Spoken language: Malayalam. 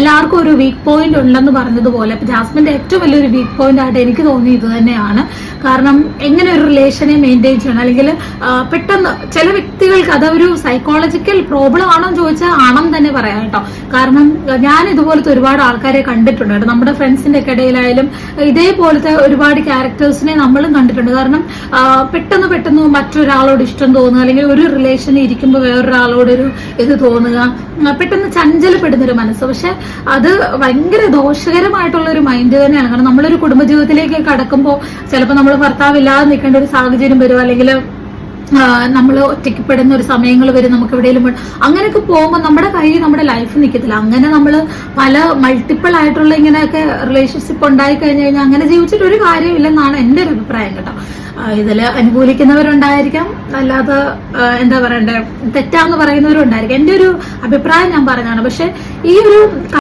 എല്ലാവർക്കും ഒരു വീക്ക് പോയിന്റ് ഉണ്ടെന്ന് പറഞ്ഞതുപോലെ ജാസ്മിന്റെ ഏറ്റവും വലിയൊരു വീക്ക് പോയിന്റ് ആയിട്ട് എനിക്ക് തോന്നി ഇത് തന്നെയാണ്. കാരണം എങ്ങനെ ഒരു റിലേഷനെ മെയിൻറ്റെയിൻ ചെയ്യണം, അല്ലെങ്കിൽ പെട്ടെന്ന് ചില വ്യക്തികൾക്ക് അതൊരു സൈക്കോളജിക്കൽ പ്രോബ്ലം ആണോ എന്ന് ചോദിച്ചാൽ ആണെന്ന് തന്നെ പറയാം കേട്ടോ. കാരണം ഞാൻ ഇതുപോലത്തെ ഒരുപാട് ആൾക്കാരെ കണ്ടിട്ടുണ്ട് കേട്ടോ. നമ്മുടെ ഫ്രണ്ട്സിന്റെ ഒക്കെ ഇടയിലായാലും ഇതേപോലത്തെ ഒരുപാട് ക്യാരക്ടേഴ്സിനെ നമ്മളും കണ്ടിട്ടുണ്ട്. കാരണം പെട്ടെന്ന് മറ്റൊരാളോട് ഇഷ്ടം തോന്നുക, അല്ലെങ്കിൽ ഒരു റിലേഷനിൽ ഇരിക്കുമ്പോൾ വേറൊരാളോടൊരു ഇത് തോന്നുക, പെട്ടെന്ന് ചഞ്ചലപ്പെടുന്ന ഒരു മനസ്സ്. പക്ഷെ അത് ഭയങ്കര ദോഷകരമായിട്ടുള്ള ഒരു മൈൻഡ് തന്നെയാണ്. കാരണം നമ്മളൊരു കുടുംബജീവിതത്തിലേക്ക് കടക്കുമ്പോൾ ചിലപ്പോൾ നമ്മൾ ഭർത്താവില്ലാതെ നിൽക്കേണ്ട ഒരു സാഹചര്യം വരും, അല്ലെങ്കിൽ നമ്മൾ ഒറ്റയ്ക്കപ്പെടുന്ന ഒരു സമയങ്ങൾ വരും, നമുക്ക് എവിടെയെങ്കിലും അങ്ങനെയൊക്കെ പോകുമ്പോൾ നമ്മുടെ കയ്യിൽ നമ്മുടെ ലൈഫ് നിൽക്കത്തില്ല. അങ്ങനെ നമ്മൾ പല മൾട്ടിപ്പിൾ ആയിട്ടുള്ള ഇങ്ങനെയൊക്കെ റിലേഷൻഷിപ്പ് ഉണ്ടായി കഴിഞ്ഞു കഴിഞ്ഞാൽ അങ്ങനെ ജീവിച്ചിട്ട് ഒരു കാര്യമില്ലെന്നാണ് എൻ്റെ ഒരു അഭിപ്രായം കേട്ടോ. ഇതിൽ അനുകൂലിക്കുന്നവരുണ്ടായിരിക്കാം, അല്ലാതെ എന്താ പറയണ്ടേ തെറ്റാന്ന് പറയുന്നവരും ഉണ്ടായിരിക്കാം. എൻ്റെ ഒരു അഭിപ്രായം ഞാൻ പറഞ്ഞാണ്. പക്ഷെ ഈ ഒരു